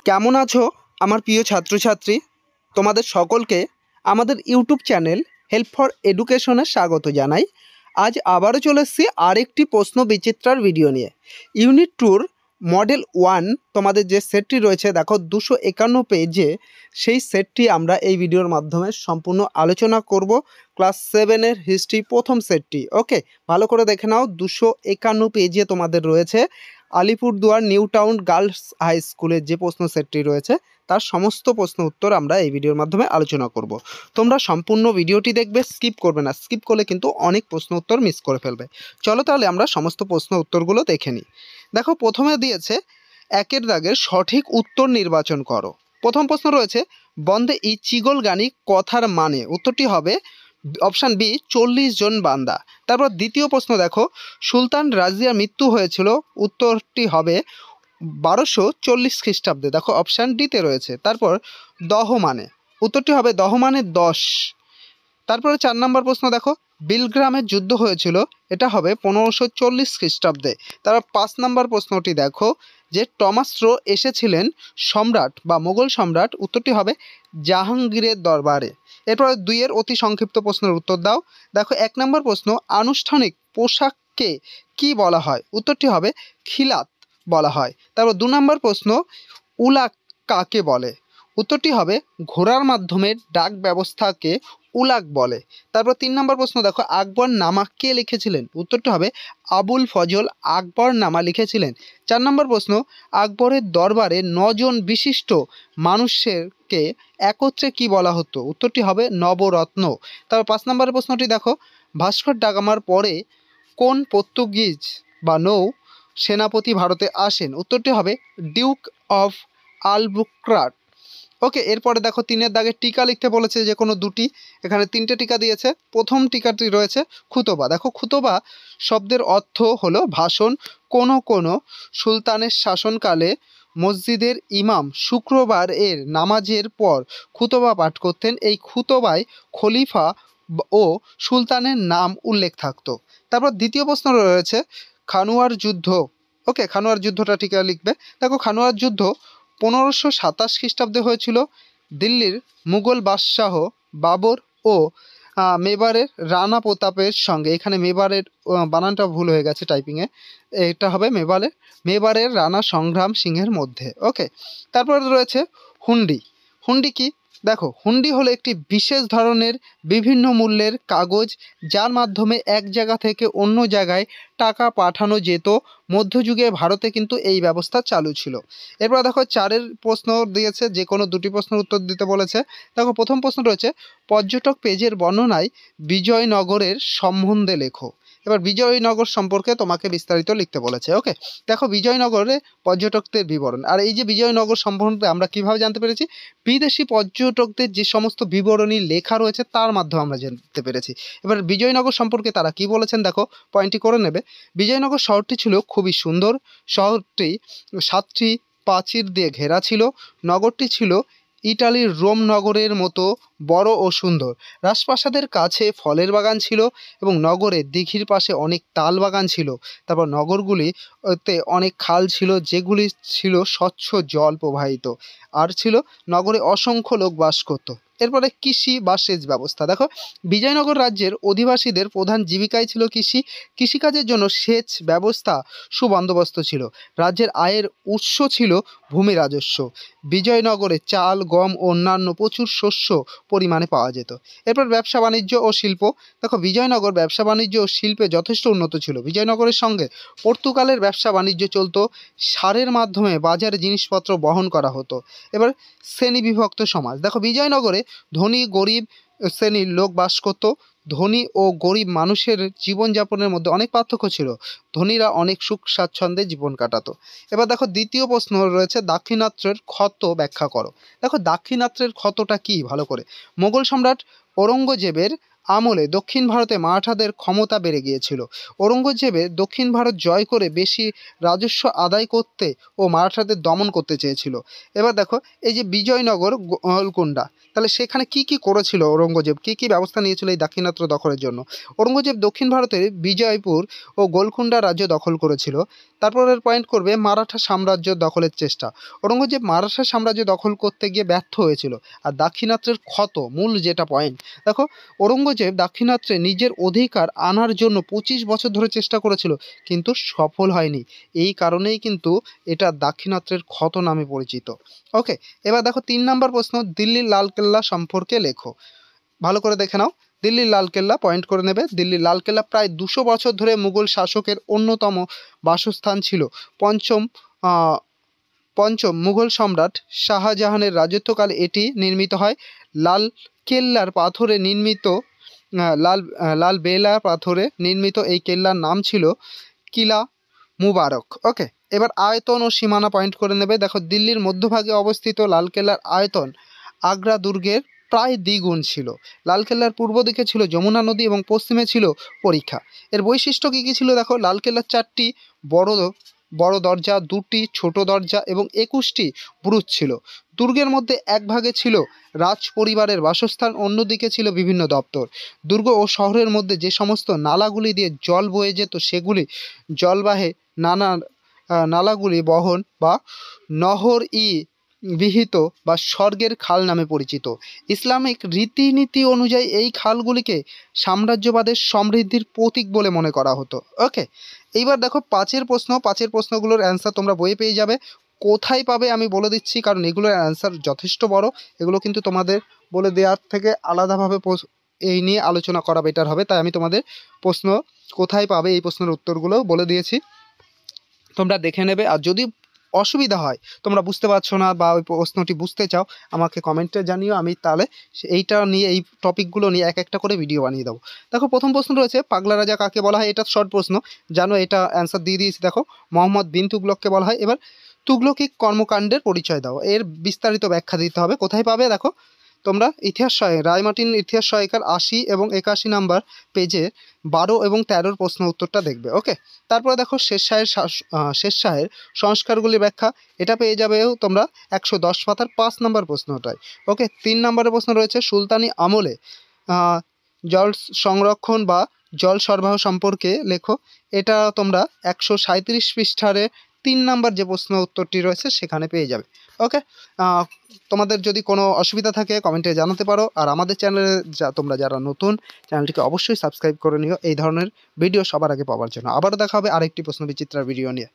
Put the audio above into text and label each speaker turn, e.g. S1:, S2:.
S1: কেমন আছো আমার প্রিয় ছাত্রছাত্রী? তোমাদের সকলকে আমাদের ইউটিউব চ্যানেল হেল্প ফর এডুকেশনে স্বাগত জানাই। আজ আবারও চলে এসেছি আরেকটি প্রশ্ন বিচিত্রার ভিডিও নিয়ে। ইউনিট টুর মডেল 1 তোমাদের যে সেটটি রয়েছে দেখো 251 পেজে, সেই সেটটি আমরা এই ভিডিওর মাধ্যমে সম্পূর্ণ আলোচনা করব। ক্লাস 7-এর হিস্ট্রি প্রথম সেটটি। ওকে, ভালো করে দেখে নাও। 251 পেজে তোমাদের রয়েছে Alipurduar new town girls high স্কুলের যে প্রশ্ন সেটটি রয়েছে তার সমস্ত প্রশ্ন উত্তর আমরা এই ভিডিওর মাধ্যমে আলোচনা করব। তোমরা সম্পূর্ণ ভিডিওটি দেখবে, স্কিপ করবে না। স্কিপ করলে কিন্তু অনেক প্রশ্ন উত্তর মিস করে ফেলবে। চলো তাহলে আমরা সমস্ত প্রশ্ন উত্তরগুলো দেখে নিই। দেখো, প্রথমে দিয়েছে একের দাগের সঠিক উত্তর নির্বাচন করো। প্রথম প্রশ্ন রয়েছে বন্দে ই চিগল গানি কথার মানে। উত্তরটি হবে অপশান বি 40 জন বান্দা। তারপর দ্বিতীয় প্রশ্ন দেখো, সুলতান রাজিয়ার মৃত্যু হয়েছিল। উত্তরটি হবে 1240 খ্রিস্টাব্দে। দেখো অপশান ডিতে রয়েছে। তারপর দহ মানে, উত্তরটি হবে দহ মানে 10। তারপরে 4 নম্বর প্রশ্ন দেখো, বিলগ্রামের যুদ্ধ হয়েছিল। এটা হবে 1540 খ্রিস্টাব্দে। তারপর 5 নম্বর প্রশ্নটি দেখো, যে টমাস রো এসেছিলেন সম্রাট বা মোগল সম্রাট। উত্তরটি হবে জাহাঙ্গীরের দরবারে। এরপর 2-এর অতি সংক্ষিপ্ত প্রশ্নের উত্তর দাও। দেখো 1 নম্বর প্রশ্ন, আনুষ্ঠানিক পোশাককে কি বলা হয়? উত্তরটি হবে খিলাত বলা হয়। তারপর 2 নম্বর প্রশ্ন, উলাক কাকে বলে? উত্তরটি হবে ঘোড়ার মাধ্যমে ডাক ব্যবস্থাকে উলাক বলে। তারপর 3 নম্বর প্রশ্ন দেখো, আকবর নামা কে লিখেছিলেন? উত্তরটি হবে আবুল ফজল আকবর নামা লিখেছিলেন। 4 নম্বর প্রশ্ন, আকবরের দরবারে 9 জন বিশিষ্ট মানুষকে একত্রে কি বলা হতো? উত্তরটি হবে নবরত্ন। তারপর 5 নম্বরের প্রশ্নটি দেখো, ভাস্কর ডা গামার পরে কোন পর্তুগিজ বা নৌ সেনাপতি ভারতে আসেন? উত্তরটি হবে ডিউক অফ আলবুকরাট। ওকে, এরপরে দেখো 3-এর দাগে টিকা লিখতে বলেছে যে কোনো দুটি। এখানে 3টে টিকা দিয়েছে। প্রথম টিকাটি রয়েছে খুতবা। দেখো খুতবা শব্দের অর্থ হলো ভাষণ। কোনো সুলতানের শাসনকালে মসজিদের ইমাম শুক্রবার এর নামাজের পর খুতবা পাঠ করতেন। এই খুতবায় খলিফা ও সুলতানের নাম উল্লেখ থাকতো। তারপর দ্বিতীয় প্রশ্ন রয়েছে খানুয়ার যুদ্ধ। ওকে, খানুয়ার যুদ্ধটা টিকা লিখবে। দেখো খানুয়ার যুদ্ধ 1527 খ্রিস্টাব্দে হয়েছিল দিল্লির মুঘল বাদশাহ বাবর ও মেবারের রানা প্রতাপের সঙ্গে। এখানে মেবারের বানানটা ভুল হয়ে গেছে টাইপিংয়ে, এটা হবে মেবারের রানা সংগ্রাম সিংহের মধ্যে। ওকে, তারপরে রয়েছে হুন্ডি। হুন্ডি কি? দেখো হুন্ডি হলো একটি বিশেষ ধরনের বিভিন্ন মূল্যের কাগজ যার মাধ্যমে এক জায়গা থেকে অন্য জায়গায় টাকা পাঠানো যেত। মধ্যযুগে ভারতে কিন্তু এই ব্যবস্থা চালু ছিল। এরপর দেখো 4-এর প্রশ্ন দিয়েছে, যে কোনো দুটি প্রশ্নের উত্তর দিতে বলেছে। দেখো প্রথম প্রশ্ন রয়েছে পর্যটক পেজের বর্ণনায় বিজয়নগরের সম্বন্ধে লেখো। এবার বিজয়নগর সম্পর্কে তোমাকে বিস্তারিত লিখতে বলেছে। ওকে, দেখো বিজয়নগরে পর্যটকদের বিবরণ। আর এই যে বিজয়নগর সম্বন্ধে আমরা কিভাবে জানতে পেরেছি? বিদেশি পর্যটকদের যে সমস্ত বিবরণী লেখা রয়েছে তার মাধ্যমে আমরা জানতে পেরেছি। এবার বিজয়নগর সম্পর্কে তারা কি বলেছেন দেখো, পয়েন্টটি করে নেবে। বিজয়নগর শহরটি ছিল খুবই সুন্দর। শহরটি 7টি প্রাচীর দিয়ে ঘেরা ছিল। নগরটি ছিল ইটালির রোম নগরের মতো বড় ও সুন্দর। রাজপ্রাসাদের কাছে ফলের বাগান ছিল এবং নগরের দিঘির পাশে অনেক তাল বাগান ছিল। তারপর নগরগুলিতে অনেক খাল ছিল যেগুলি ছিল স্বচ্ছ জল প্রবাহিত। আর ছিল নগরে অসংখ্য লোক বাস করত। এরপরে কৃষি বা সেচ ব্যবস্থা। দেখো বিজয়নগর রাজ্যের অধিবাসীদের প্রধান জীবিকাই ছিল কৃষি। কৃষিকাজের জন্য সেচ ব্যবস্থা সুবন্দোবস্ত ছিল। রাজ্যের আয়ের উৎস ছিল ভূমি রাজস্ব। বিজয়নগরে চাল, গম ও অন্যান্য প্রচুর শস্য পরিমাণে পাওয়া যেত। এরপর ব্যবসা বাণিজ্য ও শিল্প। দেখো বিজয়নগর ব্যবসা বাণিজ্য ও শিল্পে যথেষ্ট উন্নত ছিল। বিজয়নগরের সঙ্গে পর্তুগালের ব্যবসা বাণিজ্য চলত। সারের মাধ্যমে বাজারে জিনিসপত্র বহন করা হতো। এবার শ্রেণী বিভক্ত সমাজ। দেখো বিজয়নগরে ধনী গরিব শ্রেণীর লোক বাস করত। ধনী ও গরিব মানুষের জীবনযাপনের মধ্যে অনেক পার্থক্য ছিল। ধনীরা অনেক সুখ স্বাচ্ছন্দ্যে জীবন কাটাতো। এবার দেখো দ্বিতীয় প্রশ্ন রয়েছে দাক্ষিণাত্যের ক্ষত ব্যাখ্যা করো। দেখো দাক্ষিণাত্যের ক্ষতটা কি ভালো করে। মোগল সম্রাট ঔরঙ্গজেবের আমলে দক্ষিণ ভারতে মারাঠাদের ক্ষমতা বেড়ে গিয়েছিল। ঔরঙ্গজেবের দক্ষিণ ভারত জয় করে বেশি রাজস্ব আদায় করতে ও মারাঠাদের দমন করতে চেয়েছিল। এবার দেখো এই যে বিজয়নগর, গোলকুন্ডা, তাহলে সেখানে কি কি করেছিল ঔরঙ্গজেব, কি কি ব্যবস্থা নিয়েছিল এই দাক্ষিণাত্য দখলের জন্য? ঔরঙ্গজেব দক্ষিণ ভারতের বিজয়পুর ও গোলকুন্ডা রাজ্য দখল করেছিল। তারপরের পয়েন্ট করবে মারাঠা সাম্রাজ্য দখলের চেষ্টা। ঔরঙ্গজেব মারাঠা সাম্রাজ্য দখল করতে গিয়ে ব্যর্থ হয়েছিল। আর দাক্ষিণাত্যের ক্ষত, মূল যেটা পয়েন্ট, দেখো ঔরঙ্গজেব দাক্ষিণাত্যে নিজের অধিকার আনার জন্য 25 বছর ধরে চেষ্টা করেছিল, কিন্তু সফল হয়নি। এই কারণেই কিন্তু এটা দাক্ষিণাত্যের ক্ষত নামে পরিচিত। ওকে, এবার দেখো 3 নম্বর প্রশ্ন, দিল্লির লালকেল্লা সম্পর্কে লেখো। ভালো করে দেখে নাও। দিল্লির লালকেল্লা পয়েন্ট করে নেবে। দিল্লির লালকেল্লা প্রায় 200 বছর ধরে মুঘল শাসকের অন্যতম বাসস্থান ছিল। পঞ্চম মুঘল সম্রাট শাহজাহানের রাজত্বকালে এটি নির্মিত হয়। লাল কেল্লার পাথরে নির্মিত লাল বেলা পাথরে নির্মিত এই কেল্লার নাম ছিল কিলা মুবারক। ওকে, এবার আয়তন ও সীমানা পয়েন্ট করে নেবে। দেখো দিল্লির মধ্যভাগে অবস্থিত লালকেল্লার আয়তন আগ্রা দুর্গের প্রায় দ্বিগুণ ছিল। লালকেল্লার পূর্ব দিকে ছিল যমুনা নদী এবং পশ্চিমে ছিল পরীক্ষা। এর বৈশিষ্ট্য কী কী ছিল দেখো, লালকেল্লার 4টি বড় দরজা, 2টি ছোট দরজা এবং 21টি বুরুজ ছিল। দুর্গের মধ্যে এক ভাগে ছিল রাজ পরিবারের বাসস্থান, অন্যদিকে ছিল বিভিন্ন দপ্তর। দুর্গ ও শহরের মধ্যে যে সমস্ত নালাগুলি দিয়ে জল বয়ে যেত সেগুলি জলবাহে নালাগুলি বহন বা নহর-ই বিহিত বা স্বর্গের খাল নামে পরিচিত। ইসলামিক রীতিনীতি অনুযায়ী এই খালগুলিকে সাম্রাজ্যবাদের সমৃদ্ধির প্রতীক বলে মনে করা হতো। ওকে, এইবার দেখো 5 প্রশ্ন, 5 প্রশ্নগুলোর অ্যান্সার তোমরা বইয়ে পেয়ে যাবে। কোথায় পাবে আমি বলে দিচ্ছি, কারণ এগুলোর অ্যান্সার যথেষ্ট বড়। এগুলো কিন্তু তোমাদের বলে দেওয়ার থেকে আলাদাভাবে এই নিয়ে আলোচনা করা বেটার হবে, তাই আমি তোমাদের প্রশ্ন কোথায় পাবে এই প্রশ্নের উত্তরগুলো বলে দিয়েছি, তোমরা দেখে নেবে। আর যদি অসুবিধা হয়, তোমরা বুঝতে পারছো না বা ওই প্রশ্নটি বুঝতে চাও, আমাকে কমেন্টে জানিও, আমি তাহলে এইটা নিয়ে, এই টপিকগুলো নিয়ে এক একটা করে ভিডিও বানিয়ে দেবো। দেখো প্রথম প্রশ্ন রয়েছে, পাগলা রাজা কাকে বলা হয়? এটা শর্ট প্রশ্ন, জানো, এটা অ্যান্সার দিয়ে দিয়েছি। দেখো মোহাম্মদ বিন তুগলককে বলা হয়। এবার তুগলকিক কর্মকাণ্ডের পরিচয় দাও, এর বিস্তারিত ব্যাখ্যা দিতে হবে। কোথায় পাবে দেখো, তোমরা ইতিহাস সহায়িকা, রায়মার্টিন ইতিহাস সহায়িকার 80 এবং 81 নাম্বার পেজে 12 এবং 13 প্রশ্ন উত্তরটা দেখবে। ওকে, তারপরে দেখো শেষ শাহের সংস্কারগুলির ব্যাখ্যা, এটা পেয়ে যাবে তোমরা 110 পাতার 5 নম্বর প্রশ্নটায়। ওকে, 3 নম্বরের প্রশ্ন রয়েছে, সুলতানি আমলে জল সংরক্ষণ বা জল সরবরাহ সম্পর্কে লেখো। এটা তোমরা 137 পৃষ্ঠারে 3 নম্বর যে প্রশ্ন উত্তরটি রয়েছে সেখানে পেয়ে যাবে। ওকে, তোমাদের যদি কোনো অসুবিধা থাকে কমেন্টে জানাতে পারো। আর আমাদের চ্যানেলে তোমরা যারা নতুন, চ্যানেলটিকে অবশ্যই সাবস্ক্রাইব করে নিও এই ধরনের ভিডিও সবার আগে পাওয়ার জন্য। আবারও দেখা হবে আরেকটি প্রশ্ন বিচিত্রার ভিডিও নিয়ে।